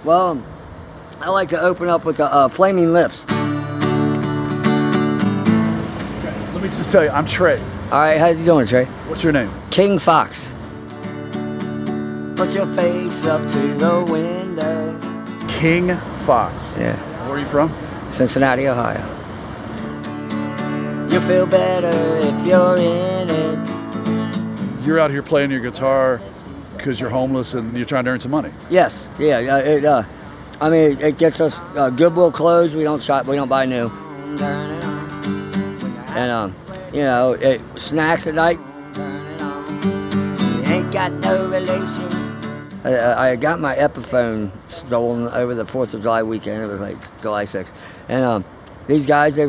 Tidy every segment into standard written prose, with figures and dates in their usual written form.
Well, I like to open up with flaming lips. Let me just tell you, I'm Trey. All right, how you doing, Trey? What's your name? King Fox. Put your face up to the window. King Fox. Yeah. Where are you from? Cincinnati, Ohio. You'll feel better if you're in it. You're out here playing your guitar because you're homeless and you're trying to earn some money. Yes, yeah. I mean, it gets us Goodwill clothes. We don't shop. We don't buy new. And snacks at night. You ain't got no relations. I got my Epiphone stolen over the 4th of July weekend. It was like July 6th. And these guys, I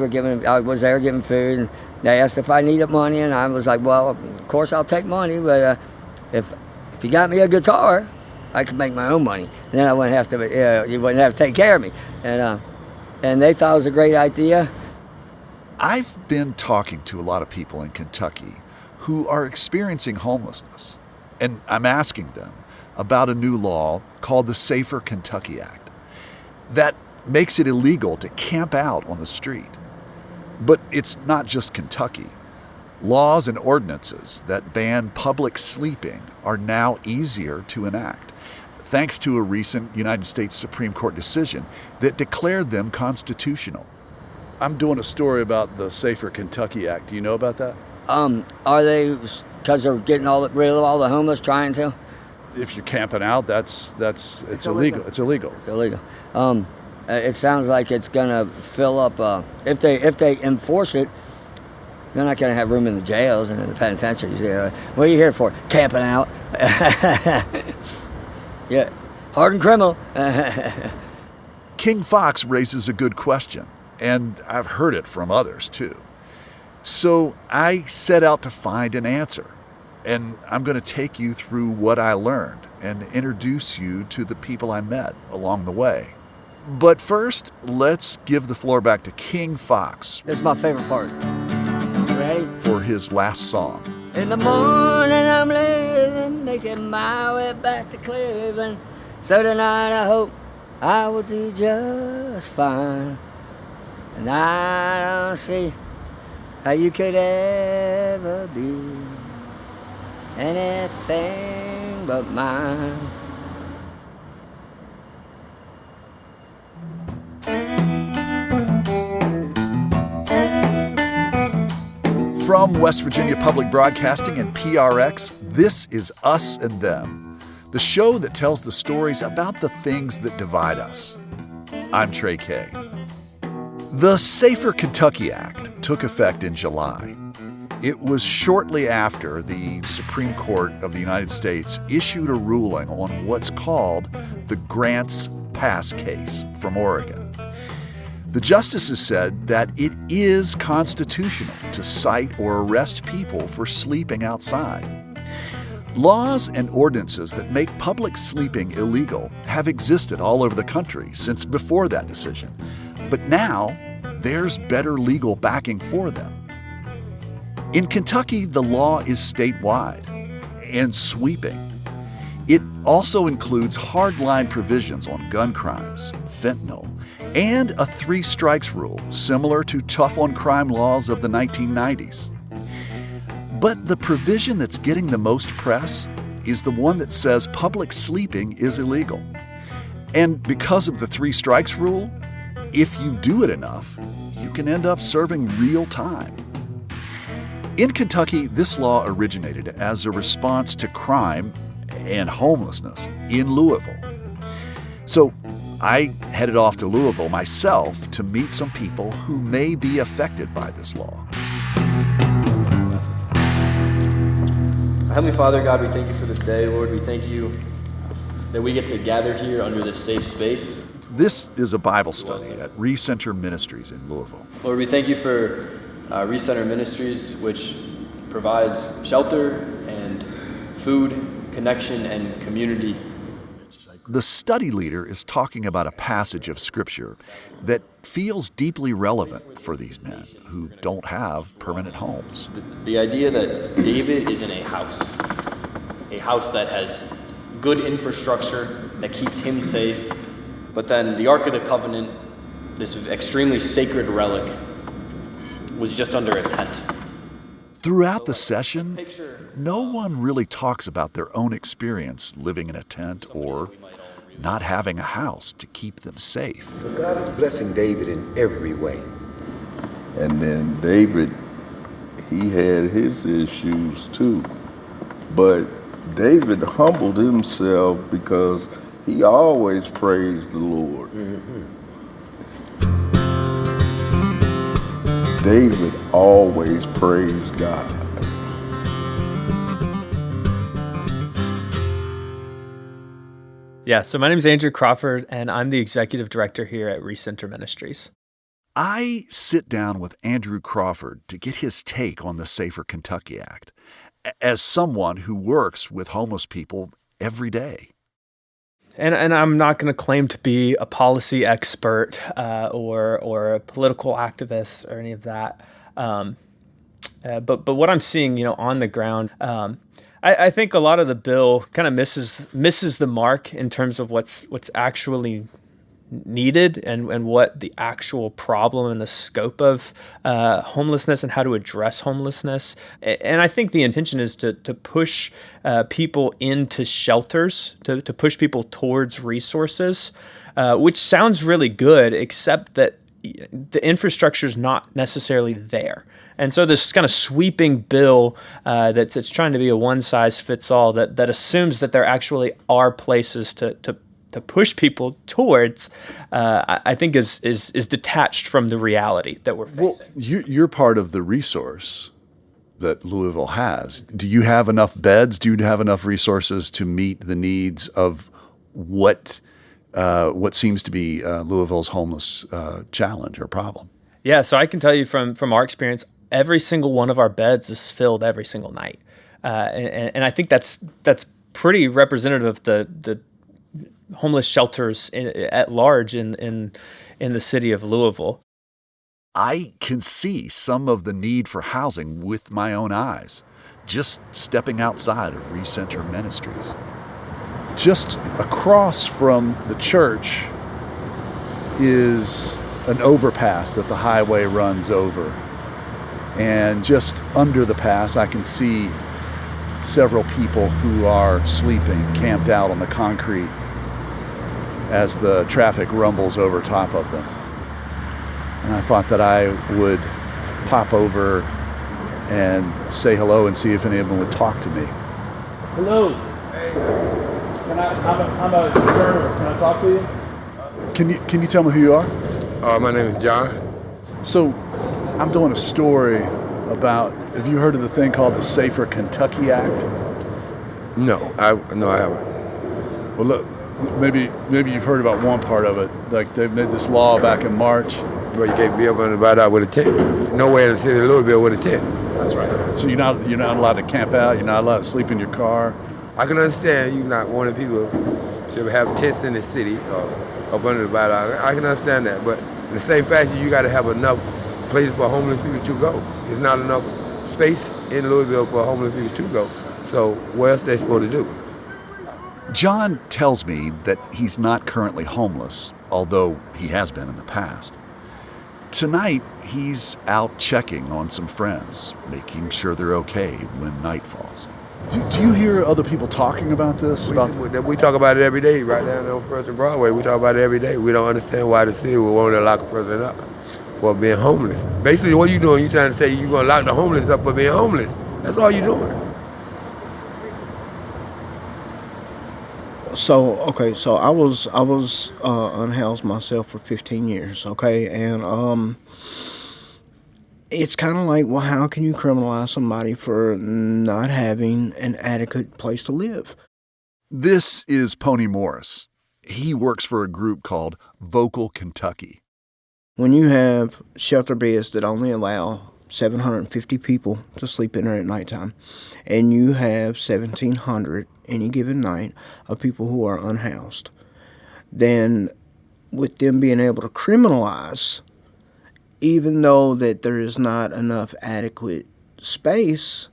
was there giving food, and they asked if I needed money, and I was like, well, of course I'll take money, but if you got me a guitar, I could make my own money. And then I wouldn't have to, you wouldn't have to take care of me. And they thought it was a great idea. I've been talking to a lot of people in Kentucky who are experiencing homelessness, and I'm asking them about a new law called the Safer Kentucky Act that makes it illegal to camp out on the street. But it's not just Kentucky. Laws and ordinances that ban public sleeping are now easier to enact, thanks to a recent United States Supreme Court decision that declared them constitutional. I'm doing a story about the Safer Kentucky Act. Do you know about that? Are they, because they're getting rid of all the homeless, trying to? If you're camping out, it's illegal. It's illegal. It's illegal. It sounds like it's gonna fill up. If they enforce it, they're not gonna have room in the jails and in the penitentiaries. What are you here for? Camping out? Yeah, hardened criminal. King Fox raises a good question, and I've heard it from others too. So I set out to find an answer, and I'm going to take you through what I learned and introduce you to the people I met along the way. But first, let's give the floor back to King Fox. This is my favorite part. You ready? For his last song. In the morning I'm living, making my way back to Cleveland. So tonight I hope I will do just fine. And I don't see how you could ever be anything but mine. From West Virginia Public Broadcasting and PRX, this is Us and Them, the show that tells the stories about the things that divide us. I'm Trey Kay. The Safer Kentucky Act took effect in July. It was shortly after the Supreme Court of the United States issued a ruling on what's called the Grants Pass case from Oregon. The justices said that it is constitutional to cite or arrest people for sleeping outside. Laws and ordinances that make public sleeping illegal have existed all over the country since before that decision, but now there's better legal backing for them. In Kentucky, the law is statewide and sweeping. It also includes hardline provisions on gun crimes, fentanyl, and a 3 strikes rule, similar to tough-on-crime laws of the 1990s. But the provision that's getting the most press is the one that says public sleeping is illegal. And because of the 3 strikes rule, if you do it enough, you can end up serving real time. In Kentucky, this law originated as a response to crime and homelessness in Louisville. So I headed off to Louisville myself to meet some people who may be affected by this law. Heavenly Father, God, we thank you for this day. Lord, we thank you that we get to gather here under this safe space. This is a Bible study at Recenter Ministries in Louisville. Lord, we thank you for Recenter Ministries, which provides shelter and food, connection, and community. The study leader is talking about a passage of Scripture that feels deeply relevant for these men who don't have permanent homes. The idea that David is in a house that has good infrastructure, that keeps him safe, But then the Ark of the Covenant, this extremely sacred relic, was just under a tent. Throughout the session, no one really talks about their own experience living in a tent or not having a house to keep them safe. But God is blessing David in every way. And then David, he had his issues too. But David humbled himself because he always praised the Lord. David always praised God. Yeah, so my name is Andrew Crawford, and I'm the executive director here at Recenter Ministries. I sit down with Andrew Crawford to get his take on the Safer Kentucky Act, as someone who works with homeless people every day. And I'm not going to claim to be a policy expert or a political activist or any of that. But what I'm seeing, on the ground, I think a lot of the bill kind of misses the mark in terms of what's actually needed and what the actual problem and the scope of homelessness and how to address homelessness. And I think the intention is to push people into shelters, to push people towards resources, which sounds really good, except that the infrastructure is not necessarily there. And so this kind of sweeping bill that's trying to be a one-size-fits-all that assumes that there actually are places to push people towards, I think is detached from the reality that we're facing. Well, you're part of the resource that Louisville has. Do you have enough beds? Do you have enough resources to meet the needs of what seems to be Louisville's homeless challenge or problem? Yeah, so I can tell you from our experience, every single one of our beds is filled every single night, and I think that's pretty representative of the homeless shelters at large in the city of Louisville. I can see some of the need for housing with my own eyes, just stepping outside of Recenter Ministries. Just across from the church is an overpass that the highway runs over. And just under the pass, I can see several people who are sleeping, camped out on the concrete as the traffic rumbles over top of them. And I thought that I would pop over and say hello and see if any of them would talk to me. Hello. Hey. I'm a journalist. Can I talk to you? Can you tell me who you are? My name is John. So I'm doing a story about, have you heard of the thing called the Safer Kentucky Act? No, I haven't. Well, look, maybe you've heard about one part of it. Like they made this law back in March. Well, you can't be up on the bad out with a tent. Nowhere in the city of Louisville with a tent. That's right. So you're not allowed to camp out. You're not allowed to sleep in your car. I can understand you not wanting people to have tents in the city or up under the bad out. I can understand that, but in the same fashion, you got to have enough places for homeless people to go. There's not enough space in Louisville for homeless people to go. So what else they supposed to do? John tells me that he's not currently homeless, although he has been in the past. Tonight, he's out checking on some friends, making sure they're okay when night falls. Do you hear other people talking about this? We talk about it every day right down on First and Broadway. We talk about it every day. We don't understand why the city would want to lock a person up for being homeless. Basically, what you're doing, you're trying to say you're going to lock the homeless up for being homeless. That's all you're doing. So I was unhoused myself for 15 years, okay? And it's kind of like, well, how can you criminalize somebody for not having an adequate place to live? This is Pony Morris. He works for a group called Vocal Kentucky. When you have shelter beds that only allow 750 people to sleep in there at nighttime, and you have 1,700 any given night of people who are unhoused, then with them being able to criminalize, even though that there is not enough adequate space,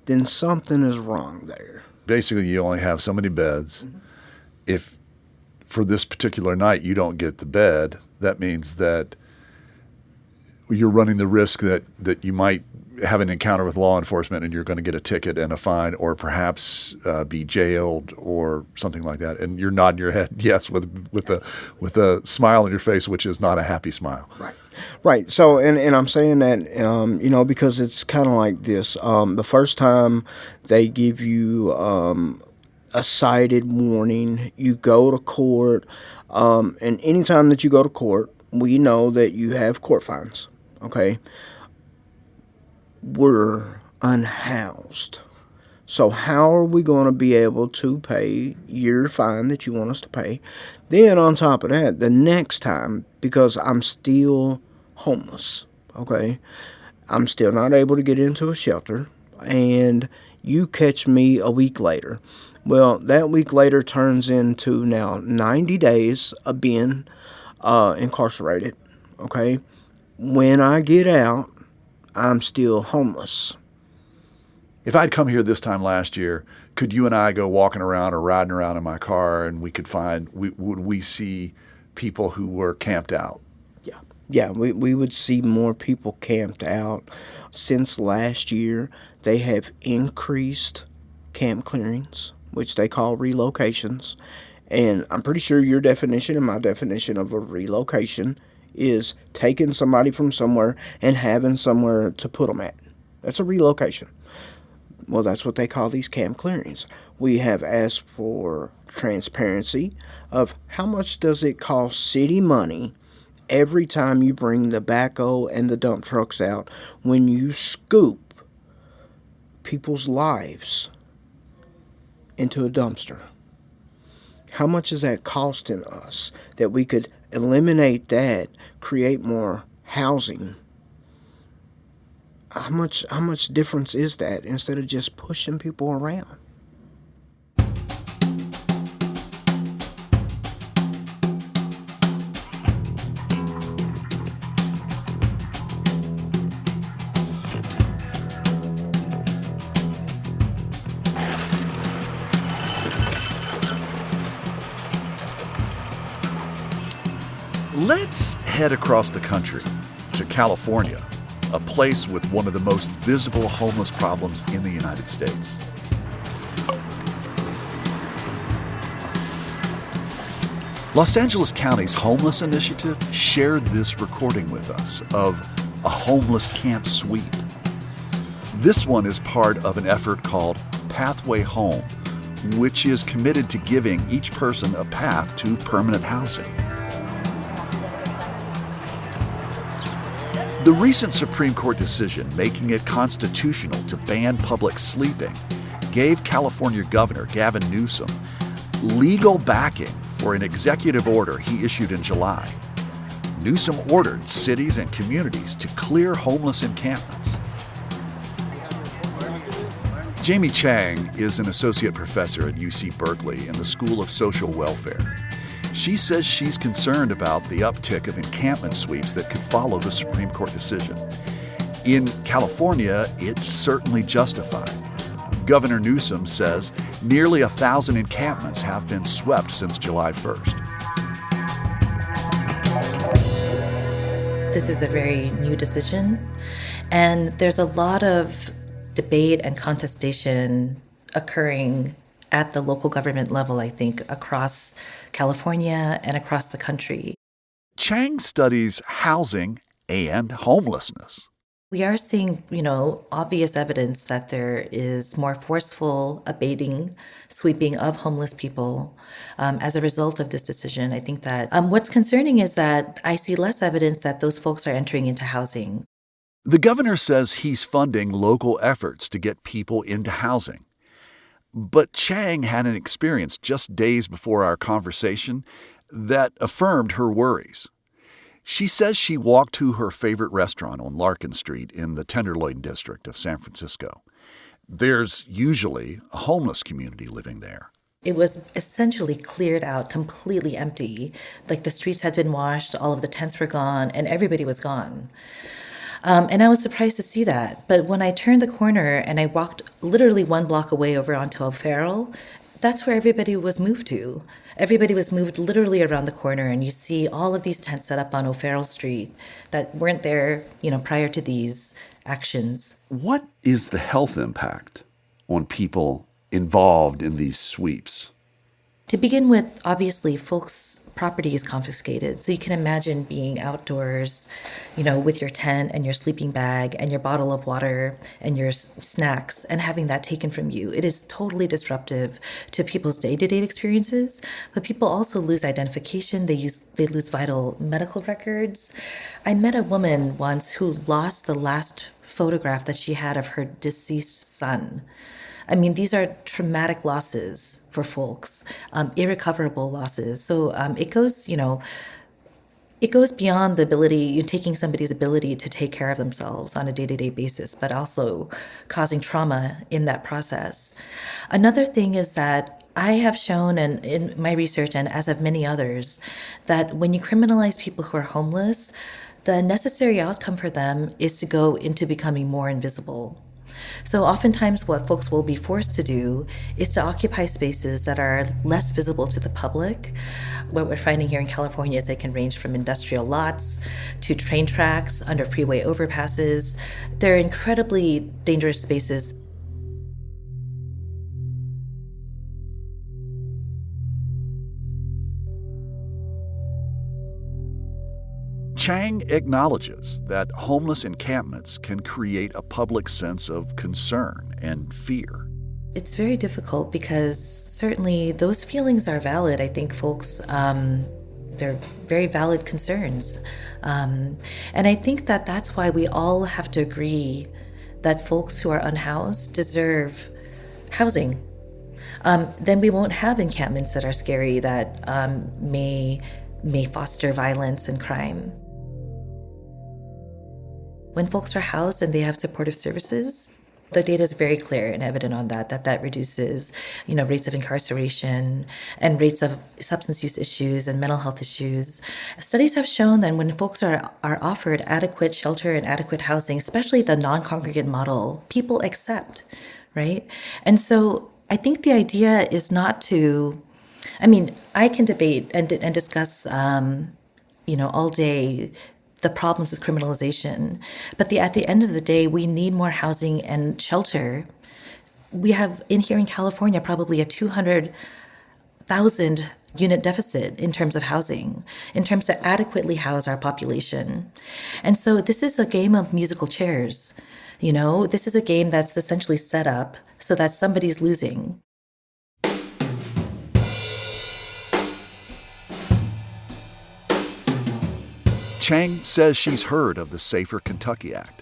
then something is wrong there. Basically, you only have so many beds. Mm-hmm. If for this particular night you don't get the bed, that means that you're running the risk that you might have an encounter with law enforcement and you're going to get a ticket and a fine, or perhaps be jailed or something like that. And you're nodding your head yes with a smile on your face, which is not a happy smile. Right. So, and I'm saying that, because it's kind of like this. The first time they give you a cited warning, you go to court, and anytime that you go to court, we know that you have court fines. Okay. We're unhoused. So how are we going to be able to pay your fine that you want us to pay? Then on top of that, the next time, because I'm still homeless, okay, I'm still not able to get into a shelter, and you catch me a week later. Well, that week later turns into now 90 days of being incarcerated, okay? When I get out, I'm still homeless. If I'd come here this time last year, could you and I go walking around or riding around in my car and we could would we see people who were camped out? Yeah, we would see more people camped out. Since last year, they have increased camp clearings, which they call relocations. And I'm pretty sure your definition and my definition of a relocation is taking somebody from somewhere and having somewhere to put them at. That's a relocation. Well, that's what they call these camp clearings. We have asked for transparency of how much does it cost city money every time you bring the backhoe and the dump trucks out when you scoop people's lives into a dumpster. How much is that costing us that we could eliminate that, create more housing? How much difference is that instead of just pushing people around? Let's head across the country to California, a place with one of the most visible homeless problems in the United States. Los Angeles County's Homeless Initiative shared this recording with us of a homeless camp sweep. This one is part of an effort called Pathway Home, which is committed to giving each person a path to permanent housing. The recent Supreme Court decision making it constitutional to ban public sleeping gave California Governor Gavin Newsom legal backing for an executive order he issued in July. Newsom ordered cities and communities to clear homeless encampments. Jamie Chang is an associate professor at UC Berkeley in the School of Social Welfare. She says she's concerned about the uptick of encampment sweeps that could follow the Supreme Court decision. In California, it's certainly justified. Governor Newsom says nearly 1,000 encampments have been swept since July 1st. This is a very new decision, and there's a lot of debate and contestation occurring at the local government level, I think, across California and across the country. Chang studies housing and homelessness. We are seeing, obvious evidence that there is more forceful abating, sweeping of homeless people as a result of this decision. I think that what's concerning is that I see less evidence that those folks are entering into housing. The governor says he's funding local efforts to get people into housing. But Chang had an experience just days before our conversation that affirmed her worries. She says she walked to her favorite restaurant on Larkin Street in the Tenderloin district of San Francisco. There's usually a homeless community living there. It was essentially cleared out, completely empty. Like the streets had been washed, all of the tents were gone, and everybody was gone. And I was surprised to see that. But when I turned the corner and I walked literally one block away over onto O'Farrell, that's where everybody was moved to. Everybody was moved literally around the corner, and you see all of these tents set up on O'Farrell Street that weren't there, prior to these actions. What is the health impact on people involved in these sweeps? To begin with, obviously, folks' property is confiscated. So you can imagine being outdoors, with your tent and your sleeping bag and your bottle of water and your snacks and having that taken from you. It is totally disruptive to people's day-to-day experiences, but people also lose identification. They lose vital medical records. I met a woman once who lost the last photograph that she had of her deceased son. I mean, these are traumatic losses for folks, irrecoverable losses. So it goes beyond the ability, taking somebody's ability to take care of themselves on a day-to-day basis, but also causing trauma in that process. Another thing is that I have shown, and in my research, and as have many others, that when you criminalize people who are homeless, the necessary outcome for them is to go into becoming more invisible. So oftentimes what folks will be forced to do is to occupy spaces that are less visible to the public. What we're finding here in California is they can range from industrial lots to train tracks, under freeway overpasses. They're incredibly dangerous spaces. Chang acknowledges that homeless encampments can create a public sense of concern and fear. It's very difficult because certainly those feelings are valid. I think folks, they're very valid concerns. And I think that that's why we all have to agree that folks who are unhoused deserve housing. Then we won't have encampments that are scary, that may foster violence and crime. When folks are housed and they have supportive services, the data is very clear and evident on that reduces, rates of incarceration and rates of substance use issues and mental health issues. Studies have shown that when folks are offered adequate shelter and adequate housing, especially the non-congregate model, people accept, right? And so I think the idea is not to, I can debate and discuss, all day the problems with criminalization. But at the end of the day, we need more housing and shelter. We have here in California probably a 200,000 unit deficit in terms of housing, in terms to adequately house our population. And so this is a game of musical chairs. This is a game that's essentially set up so that somebody's losing. Chang says she's heard of the Safer Kentucky Act,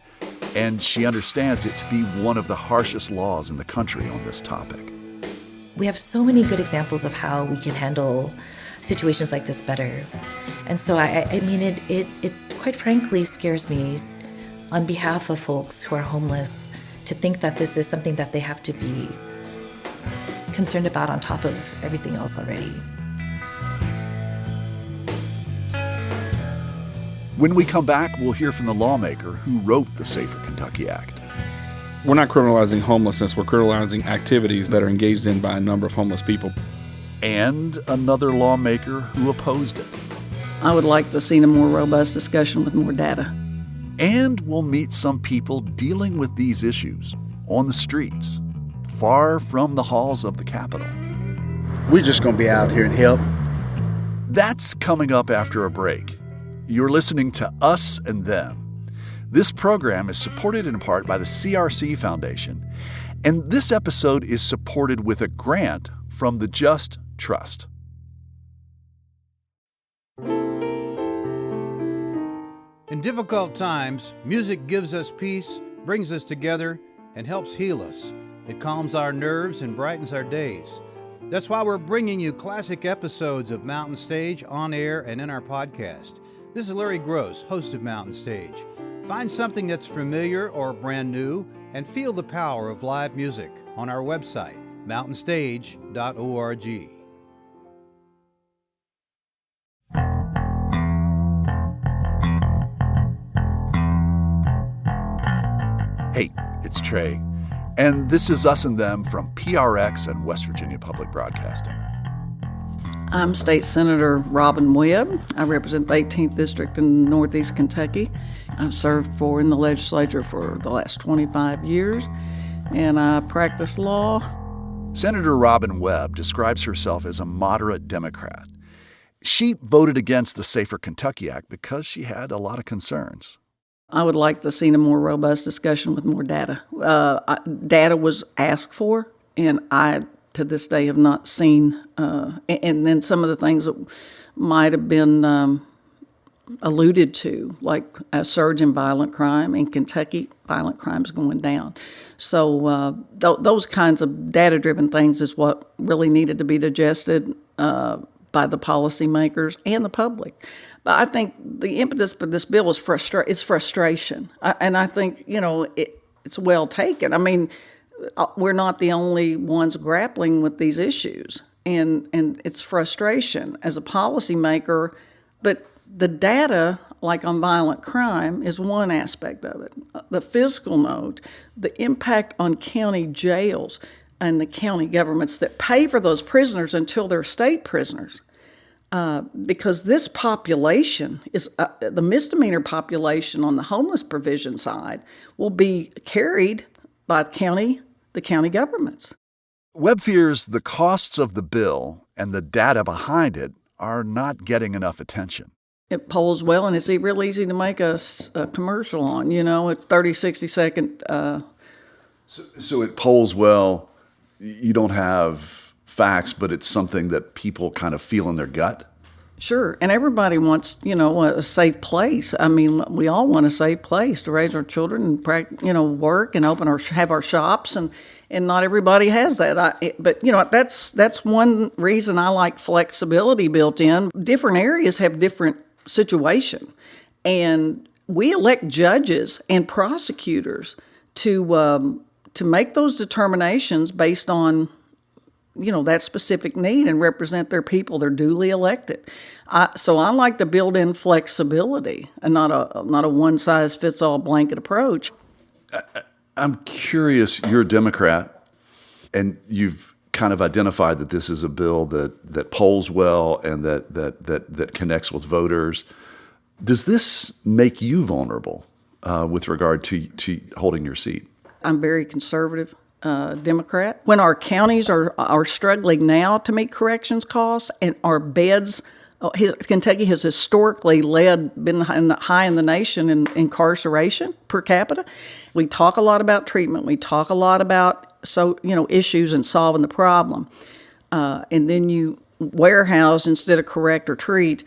and she understands it to be one of the harshest laws in the country on this topic. We have so many good examples of how we can handle situations like this better. And so, it quite frankly scares me on behalf of folks who are homeless to think that this is something that they have to be concerned about on top of everything else already. When we come back, we'll hear from the lawmaker who wrote the Safer Kentucky Act. We're not criminalizing homelessness. We're criminalizing activities that are engaged in by a number of homeless people. And another lawmaker who opposed it. I would like to see a more robust discussion with more data. And we'll meet some people dealing with these issues on the streets, far from the halls of the Capitol. We're just going to be out here and help. That's coming up after a break. You're listening to Us and Them. This program is supported in part by the CRC Foundation, and this episode is supported with a grant from the Just Trust. In difficult times, music gives us peace, brings us together, and helps heal us. It calms our nerves and brightens our days. That's why we're bringing you classic episodes of Mountain Stage on air and in our podcast. This is Larry Gross, host of Mountain Stage. Find something that's familiar or brand new and feel the power of live music on our website, mountainstage.org. Hey, it's Trey, and this is Us and Them from PRX and West Virginia Public Broadcasting. I'm State Senator Robin Webb. I represent the 18th District in Northeast Kentucky. I've served in the legislature for the last 25 years, and I practice law. Senator Robin Webb describes herself as a moderate Democrat. She voted against the Safer Kentucky Act because she had a lot of concerns. I would like to see a more robust discussion with more data. Data was asked for, and I, to this day, have not seen. And then some of the things that might have been alluded to, like a surge in violent crime. In Kentucky, violent crime is going down. So those kinds of data-driven things is what really needed to be digested by the policymakers and the public. But I think the impetus for this bill is frustration. And I think, it's well taken. I mean, we're not the only ones grappling with these issues. And it's frustration as a policymaker. But the data, like on violent crime, is one aspect of it. The fiscal note, the impact on county jails and the county governments that pay for those prisoners until they're state prisoners. Because this population is the misdemeanor population on the homeless provision side will be carried by the county governments. Webb fears the costs of the bill and the data behind it are not getting enough attention. It polls well, and it's real easy to make a commercial on, a 30, 60-second. So it polls well. You don't have facts, but it's something that people kind of feel in their gut? Sure, and everybody wants, a safe place. I mean, we all want a safe place to raise our children and, work and have our shops, and not everybody has that. But that's one reason I like flexibility built in. Different areas have different situation, and we elect judges and prosecutors to make those determinations based on that specific need and represent their people. They're duly elected. So I like to build in flexibility and not a one-size-fits-all blanket approach. I'm curious, you're a Democrat, and you've kind of identified that this is a bill that polls well and that connects with voters. Does this make you vulnerable with regard to holding your seat? I'm very conservative. Democrat. When our counties are struggling now to meet corrections costs, and our beds, Kentucky has historically been high in the nation in incarceration per capita. We talk a lot about treatment. We talk a lot about issues and solving the problem, and then you warehouse instead of correct or treat.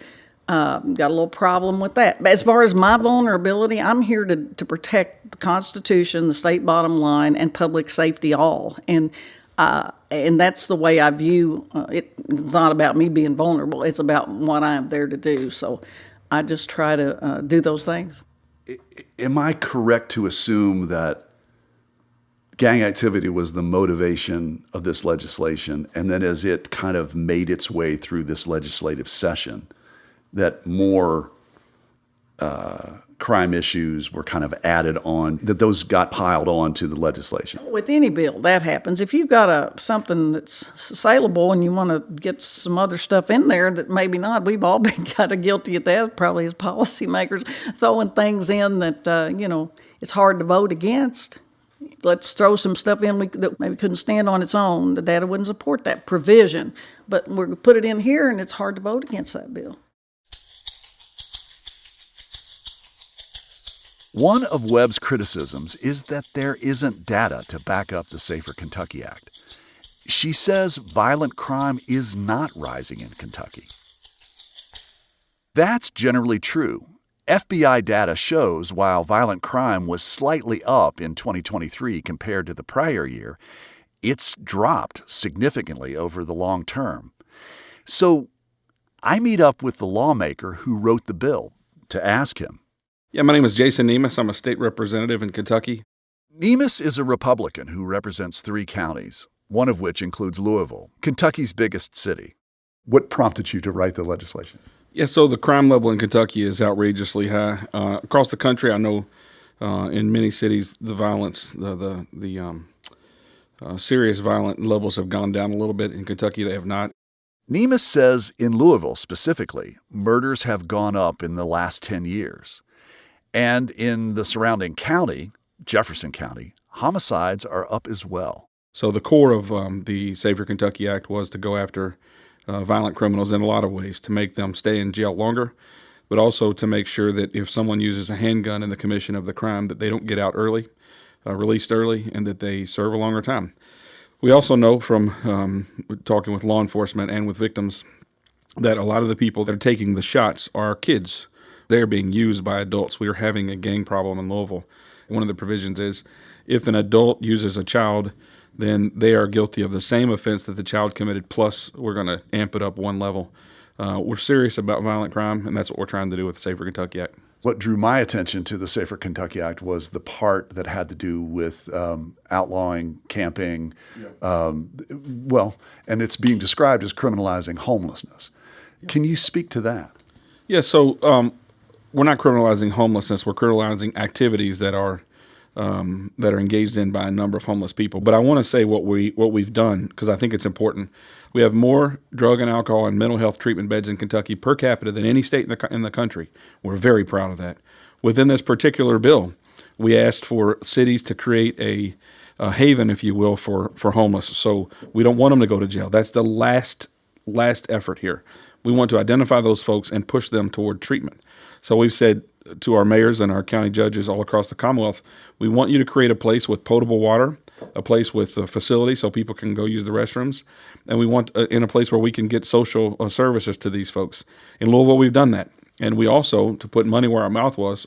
Got a little problem with that. But as far as my vulnerability, I'm here to protect the Constitution, the state bottom line, and public safety all. And that's the way I view it. It's not about me being vulnerable. It's about what I'm there to do. So I just try to do those things. Am I correct to assume that gang activity was the motivation of this legislation, and then as it kind of made its way through this legislative session, that more crime issues were kind of added on, that those got piled on to the legislation? With any bill, that happens. If you've got something that's saleable and you want to get some other stuff in there that maybe not, we've all been kind of guilty of that, probably as policymakers, throwing things in that, it's hard to vote against. Let's throw some stuff in that maybe couldn't stand on its own. The data wouldn't support that provision. But we're going to put it in here, and it's hard to vote against that bill. One of Webb's criticisms is that there isn't data to back up the Safer Kentucky Act. She says violent crime is not rising in Kentucky. That's generally true. FBI data shows while violent crime was slightly up in 2023 compared to the prior year, it's dropped significantly over the long term. So I meet up with the lawmaker who wrote the bill to ask him. Yeah, my name is Jason Nemus. I'm a state representative in Kentucky. Nemus is a Republican who represents 3 counties, one of which includes Louisville, Kentucky's biggest city. What prompted you to write the legislation? Yeah, so the crime level in Kentucky is outrageously high. Across the country, I know in many cities, the violence, the serious violent levels have gone down a little bit. In Kentucky, they have not. Nemus says in Louisville specifically, murders have gone up in the last 10 years. And in the surrounding county, Jefferson County, homicides are up as well. So the core of the Safer Kentucky Act was to go after violent criminals in a lot of ways, to make them stay in jail longer, but also to make sure that if someone uses a handgun in the commission of the crime, that they don't get out early, released early, and that they serve a longer time. We also know from talking with law enforcement and with victims that a lot of the people that are taking the shots are kids. They're being used by adults. We are having a gang problem in Louisville. One of the provisions is if an adult uses a child, then they are guilty of the same offense that the child committed, plus we're going to amp it up one level. We're serious about violent crime, and that's what we're trying to do with the Safer Kentucky Act. What drew my attention to the Safer Kentucky Act was the part that had to do with outlawing camping. And it's being described as criminalizing homelessness. Can you speak to that? Yeah, so we're not criminalizing homelessness. We're criminalizing activities that are engaged in by a number of homeless people. But I want to say what we've done, because I think it's important. We have more drug and alcohol and mental health treatment beds in Kentucky per capita than any state in the country. We're very proud of that. Within this particular bill, we asked for cities to create a haven, if you will, for homeless. So we don't want them to go to jail. That's the last effort here. We want to identify those folks and push them toward treatment. So we've said to our mayors and our county judges all across the Commonwealth, we want you to create a place with potable water, a place with a facility so people can go use the restrooms, and we want in a place where we can get social services to these folks. In Louisville, we've done that. And we also, to put money where our mouth was,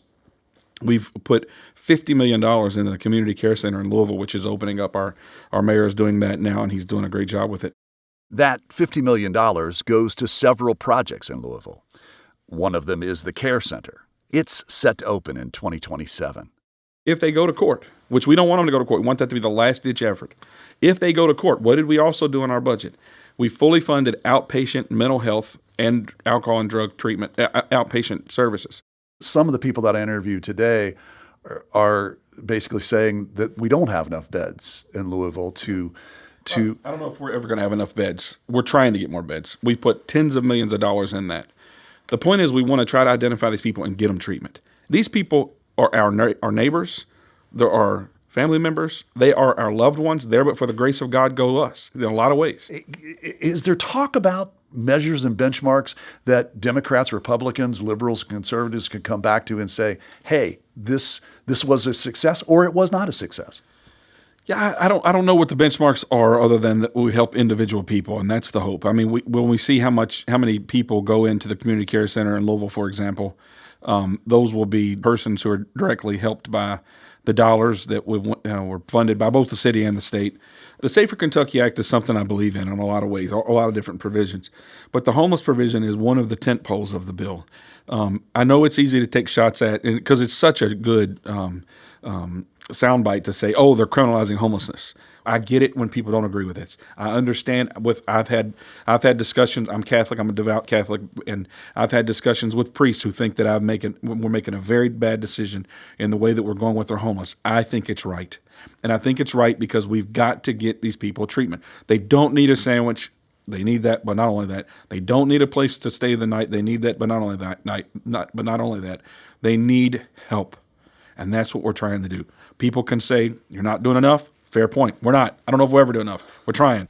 we've put $50 million into the community care center in Louisville, which is opening up. Our mayor is doing that now, and he's doing a great job with it. That $50 million goes to several projects in Louisville. One of them is the care center. It's set to open in 2027. If they go to court, which we don't want them to go to court, we want that to be the last-ditch effort. If they go to court, what did we also do in our budget? We fully funded outpatient mental health and alcohol and drug treatment, outpatient services. Some of the people that I interviewed today are basically saying that we don't have enough beds in Louisville to I don't know if we're ever going to have enough beds. We're trying to get more beds. We put tens of millions of dollars in that. The point is we want to try to identify these people and get them treatment. These people are our neighbors. They're our family members. They are our loved ones. There, but for the grace of God, go us in a lot of ways. Is there talk about measures and benchmarks that Democrats, Republicans, liberals, conservatives can come back to and say, hey, this was a success or it was not a success? Yeah, I don't know what the benchmarks are other than that we help individual people, and that's the hope. I mean, when we see how many people go into the community care center in Louisville, for example, those will be persons who are directly helped by the dollars that were funded by both the city and the state. The Safer Kentucky Act is something I believe in a lot of ways, a lot of different provisions. But the homeless provision is one of the tent poles of the bill. I know it's easy to take shots at because it's such a good soundbite to say, oh, they're criminalizing homelessness. I get it when people don't agree with this. I understand. I've had discussions. I'm Catholic. I'm a devout Catholic, and I've had discussions with priests who think that we're making a very bad decision in the way that we're going with our homeless. I think it's right, and I think it's right because we've got to get these people treatment. They don't need a sandwich. They need that, but not only that, they don't need a place to stay the night. They need that, but not only that, they need help, and that's what we're trying to do. People can say, you're not doing enough. Fair point. We're not. I don't know if we'll ever do enough. We're trying.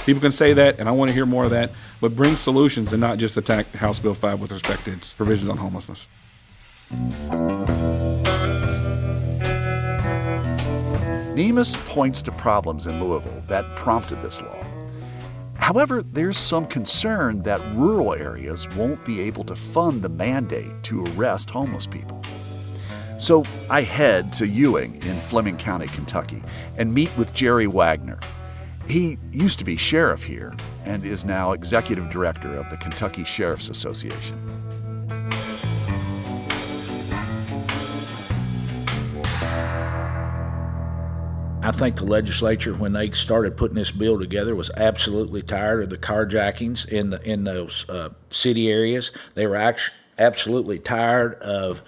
People can say that, and I want to hear more of that, but bring solutions and not just attack House Bill 5 with respect to its provisions on homelessness. Nemus points to problems in Louisville that prompted this law. However, there's some concern that rural areas won't be able to fund the mandate to arrest homeless people. So I head to Ewing in Fleming County, Kentucky, and meet with Jerry Wagner. He used to be sheriff here and is now executive director of the Kentucky Sheriff's Association. I think the legislature, when they started putting this bill together, was absolutely tired of the carjackings in those city areas. They were absolutely tired of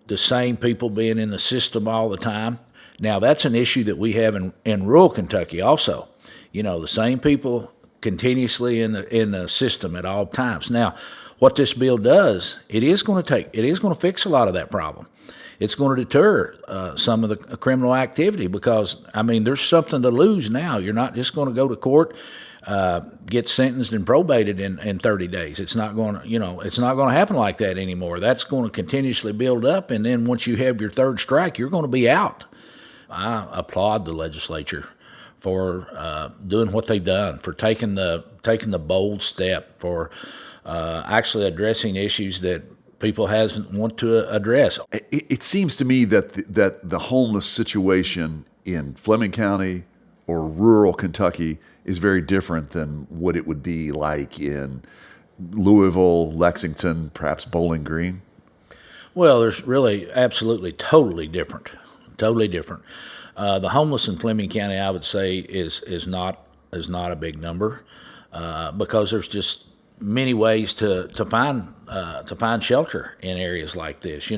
the same people being in the system all the time. Now, that's an issue that we have in rural Kentucky also. You know, the same people continuously in the system at all times. Now, what this bill does, it is going to fix a lot of that problem. It's going to deter some of the criminal activity because, I mean, there's something to lose now. You're not just going to go to court, get sentenced and probated in 30 days. It's not going to, it's not going to happen like that anymore. That's going to continuously build up, and then once you have your third strike, you're going to be out. I applaud the legislature for doing what they've done, for taking the bold step, for actually addressing issues that people hasn't want to address. It seems to me that the homeless situation in Fleming County or rural Kentucky is very different than what it would be like in Louisville, Lexington, perhaps Bowling Green. Well, there's really absolutely totally different. The homeless in Fleming County, I would say, is not a big number because there's just many ways to find shelter in areas like this.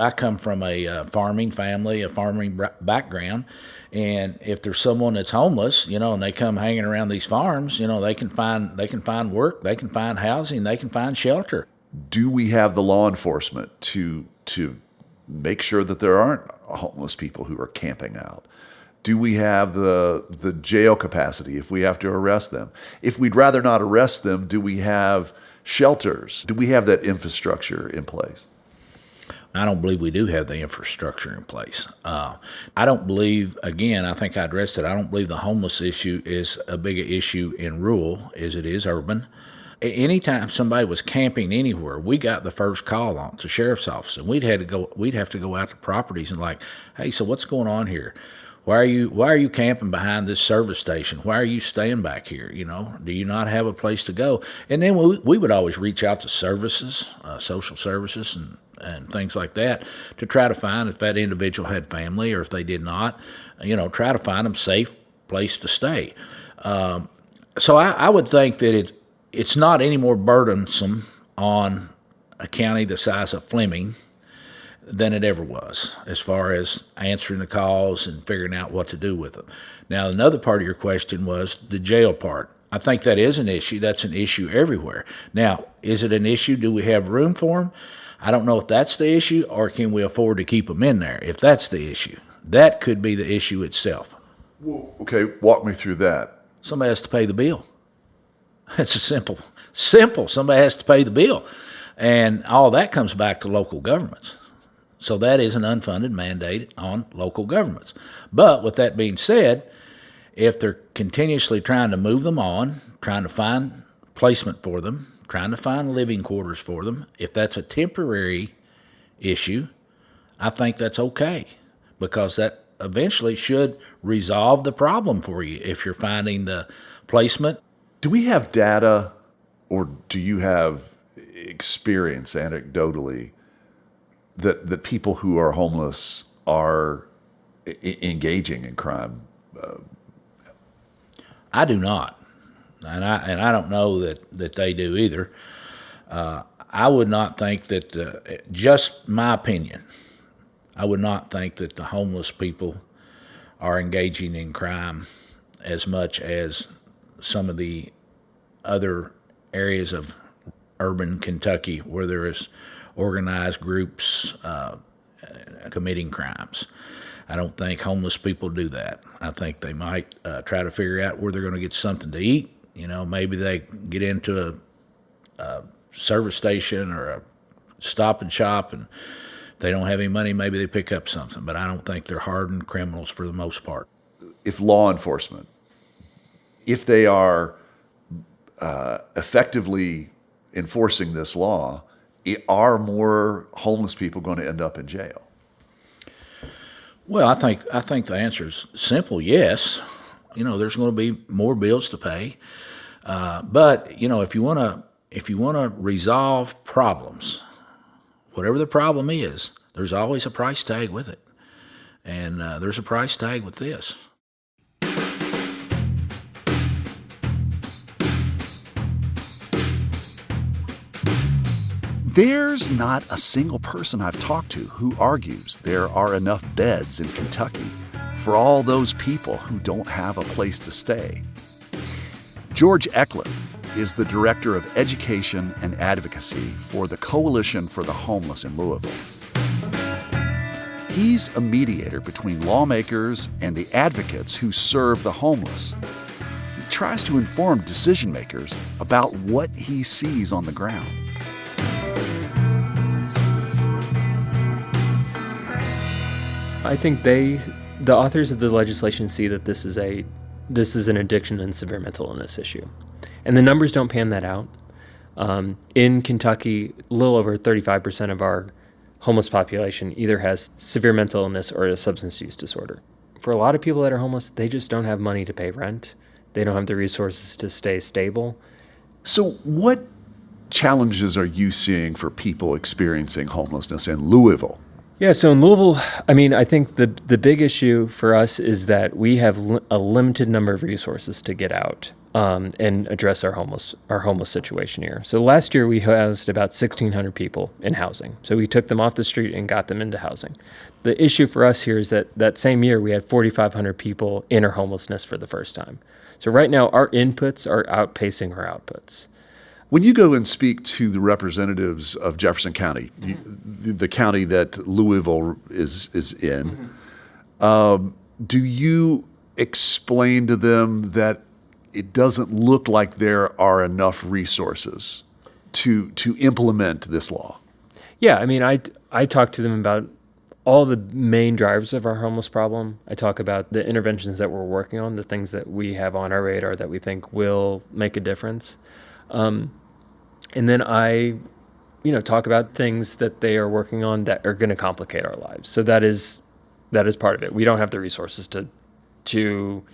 I come from a farming family, a farming background, and if there's someone that's homeless, and they come hanging around these farms, they can find work, they can find housing, they can find shelter. Do we have the law enforcement to make sure that there aren't homeless people who are camping out? Do we have the jail capacity if we have to arrest them? If we'd rather not arrest them, do we have shelters? Do we have that infrastructure in place? I don't believe we do have the infrastructure in place. I don't believe, again, I think I addressed it, I don't believe the homeless issue is a bigger issue in rural as it is urban. Anytime somebody was camping anywhere, we got the first call on the sheriff's office, and we'd have to go out to properties and like, hey, so what's going on here? Why are you camping behind this service station? Why are you staying back here? Do you not have a place to go? And then we would always reach out to services, social services and things like that to try to find if that individual had family or if they did not, try to find them a safe place to stay. So I would think that it's not any more burdensome on a county the size of Fleming than it ever was as far as answering the calls and figuring out what to do with them. Now, another part of your question was the jail part. I think that is an issue. That's an issue everywhere. Now, is it an issue? Do we have room for them? I don't know if that's the issue, or can we afford to keep them in there? If that's the issue, that could be the issue itself. Well, okay, walk me through that. Somebody has to pay the bill. It's a simple. Somebody has to pay the bill. And all that comes back to local governments. So that is an unfunded mandate on local governments. But with that being said, if they're continuously trying to move them on, trying to find placement for them, trying to find living quarters for them, if that's a temporary issue, I think that's okay, because that eventually should resolve the problem for you if you're finding the placement. Do we have data, or do you have experience anecdotally that people who are homeless are engaging in crime? I do not, and I don't know that they do either. I would not think that, just my opinion, I would not think that the homeless people are engaging in crime as much as some of the other areas of urban Kentucky where there is organized groups committing crimes. I don't think homeless people do that. I think they might try to figure out where they're going to get something to eat. Maybe they get into a service station or a stop and shop, and if they don't have any money, maybe they pick up something. But I don't think they're hardened criminals for the most part. If law enforcement, if they are effectively enforcing this law, are more homeless people going to end up in jail? Well, I think the answer is simple: yes. There's going to be more bills to pay, but if you want to resolve problems, whatever the problem is, there's always a price tag with it, and there's a price tag with this. There's not a single person I've talked to who argues there are enough beds in Kentucky for all those people who don't have a place to stay. George Eklund is the Director of Education and Advocacy for the Coalition for the Homeless in Louisville. He's a mediator between lawmakers and the advocates who serve the homeless. He tries to inform decision makers about what he sees on the ground. I think the authors of the legislation see that this is an addiction and severe mental illness issue. And the numbers don't pan that out. In Kentucky, a little over 35% of our homeless population either has severe mental illness or a substance use disorder. For a lot of people that are homeless, they just don't have money to pay rent. They don't have the resources to stay stable. So what challenges are you seeing for people experiencing homelessness in Louisville? Yeah, so in Louisville, I think the big issue for us is that we have a limited number of resources to get out and address our homeless situation here. So last year we housed about 1,600 people in housing. So we took them off the street and got them into housing. The issue for us here is that same year we had 4,500 people enter homelessness for the first time. So right now our inputs are outpacing our outputs. When you go and speak to the representatives of Jefferson County, the county that Louisville is in, do you explain to them that it doesn't look like there are enough resources to implement this law? Yeah, I talk to them about all the main drivers of our homeless problem. I talk about the interventions that we're working on, the things that we have on our radar that we think will make a difference. And then I, talk about things that they are working on that are going to complicate our lives. So that is part of it. We don't have the resources to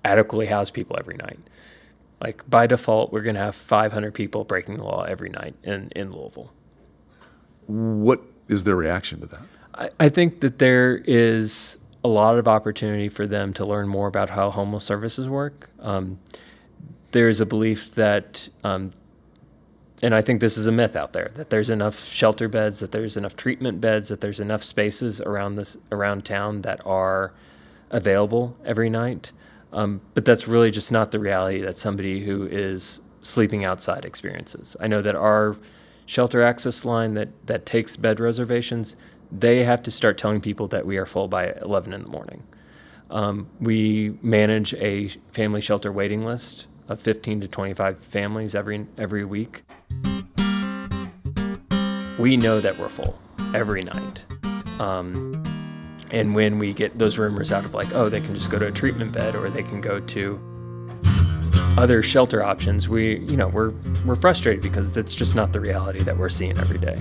adequately house people every night. Like by default, we're going to have 500 people breaking the law every night in Louisville. What is their reaction to that? I think that there is a lot of opportunity for them to learn more about how homeless services work. There's a belief that, and I think this is a myth out there, that there's enough shelter beds, that there's enough treatment beds, that there's enough spaces around town that are available every night. But that's really just not the reality that somebody who is sleeping outside experiences. I know that our shelter access line that takes bed reservations, they have to start telling people that we are full by 11 in the morning. We manage a family shelter waiting list of 15 to 25 families every week. We know that we're full every night. And when we get those rumors out of they can just go to a treatment bed or they can go to other shelter options, we're frustrated because that's just not the reality that we're seeing every day.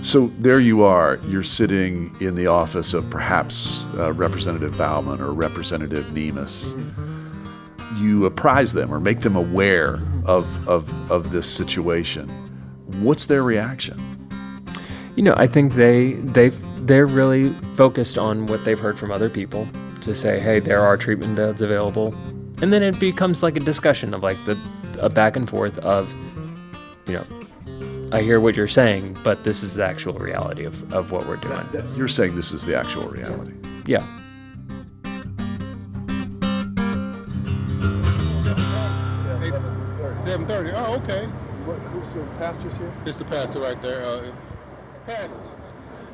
So there you are, you're sitting in the office of perhaps Representative Bauman or Representative Nemes. You apprise them or make them aware of this situation. What's their reaction? I think they're really focused on what they've heard from other people to say, hey, there are treatment beds available. And then it becomes like a discussion of a back and forth of, I hear what you're saying, but this is the actual reality of what we're doing. You're saying this is the actual reality. Yeah. $7:30. Oh, okay. Who's the pastor's here? It's the pastor right there. Pastor.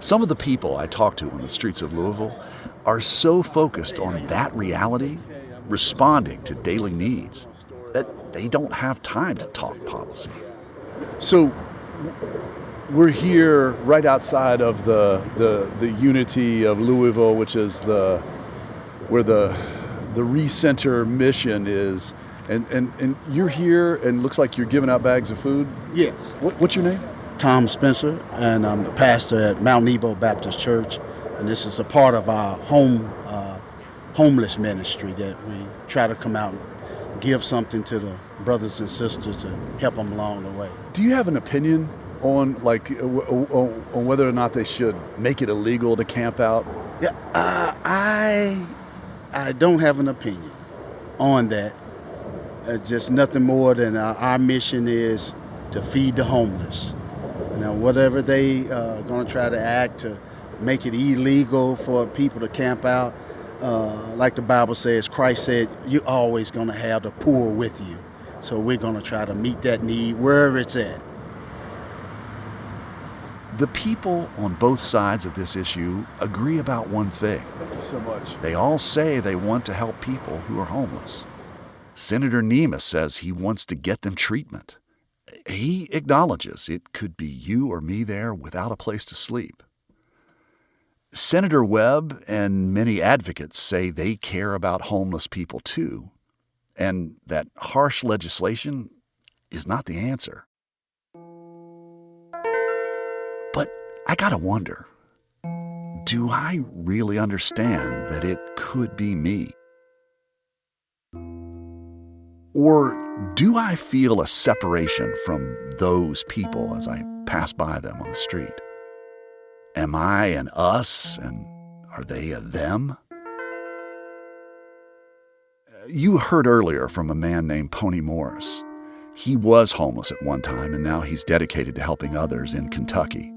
Some of the people I talk to on the streets of Louisville are so focused on that reality, responding to daily needs, that they don't have time to talk policy. So we're here right outside of the Unity of Louisville, which is where the recenter mission is. And you're here, and looks like you're giving out bags of food? Yes. What's your name? Tom Spencer, and I'm the pastor at Mount Nebo Baptist Church, and this is a part of our homeless ministry that we try to come out and give something to the brothers and sisters and help them along the way. Do you have an opinion on on whether or not they should make it illegal to camp out? Yeah, I don't have an opinion on that. It's just nothing more than our mission is to feed the homeless. Now, whatever they are going to try to act to make it illegal for people to camp out, Like the Bible says, Christ said, you're always going to have the poor with you. So we're going to try to meet that need wherever it's at. The people on both sides of this issue agree about one thing. Thank you so much. They all say they want to help people who are homeless. Senator Nemes says he wants to get them treatment. He acknowledges it could be you or me there without a place to sleep. Senator Webb and many advocates say they care about homeless people too, and that harsh legislation is not the answer. But I gotta wonder, do I really understand that it could be me? Or do I feel a separation from those people as I pass by them on the street? Am I an us, and are they a them? You heard earlier from a man named Pony Morris. He was homeless at one time, and now he's dedicated to helping others in Kentucky.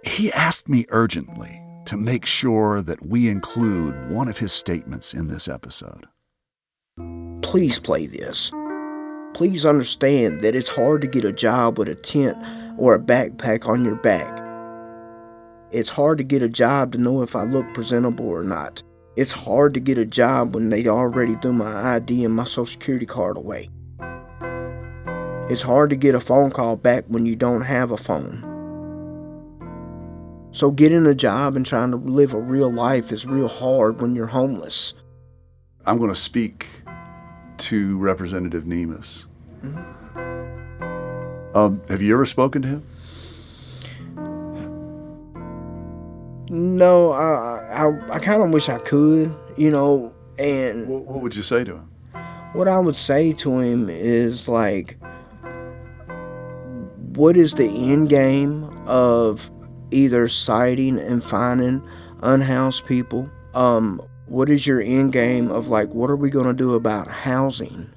He asked me urgently to make sure that we include one of his statements in this episode. Please play this. Please understand that it's hard to get a job with a tent or a backpack on your back. It's hard to get a job to know if I look presentable or not. It's hard to get a job when they already threw my ID and my social security card away. It's hard to get a phone call back when you don't have a phone. So getting a job and trying to live a real life is real hard when you're homeless. I'm going to speak to Representative Nemes. Have you ever spoken to him? No, I kind of wish I could, and... What would you say to him? What I would say to him is, like, what is the end game of either citing and fining unhoused people? What is your end game of, like, what are we going to do about housing?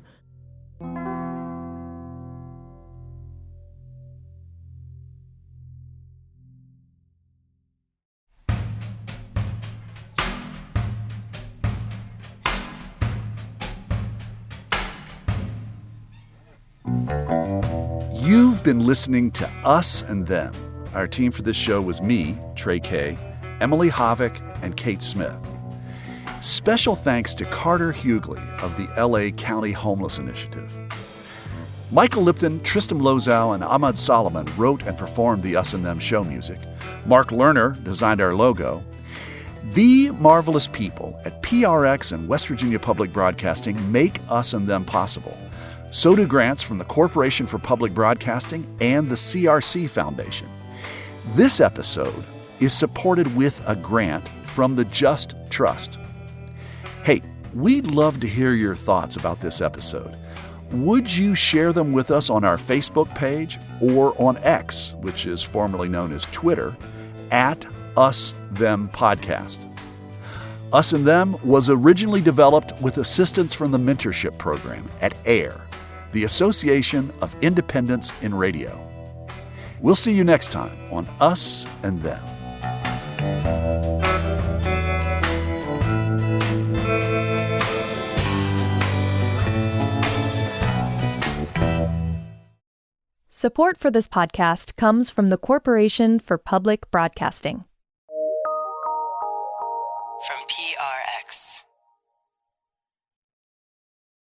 You've been listening to Us and Them. Our team for this show was me, Trey Kay, Emily Havik, and Kate Smith. Special thanks to Carter Hughley of the LA County Homeless Initiative. Michael Lipton, Tristan Lozow, and Ahmad Solomon wrote and performed the Us and Them show music. Mark Lerner designed our logo. The marvelous people at PRX and West Virginia Public Broadcasting make Us and Them possible. So do grants from the Corporation for Public Broadcasting and the CRC Foundation. This episode is supported with a grant from the Just Trust. Hey, we'd love to hear your thoughts about this episode. Would you share them with us on our Facebook page or on X, which is formerly known as Twitter, at Us Them Podcast? Us and Them was originally developed with assistance from the mentorship program at AIR, the Association of Independents in Radio. We'll see you next time on Us and Them. Support for this podcast comes from the Corporation for Public Broadcasting.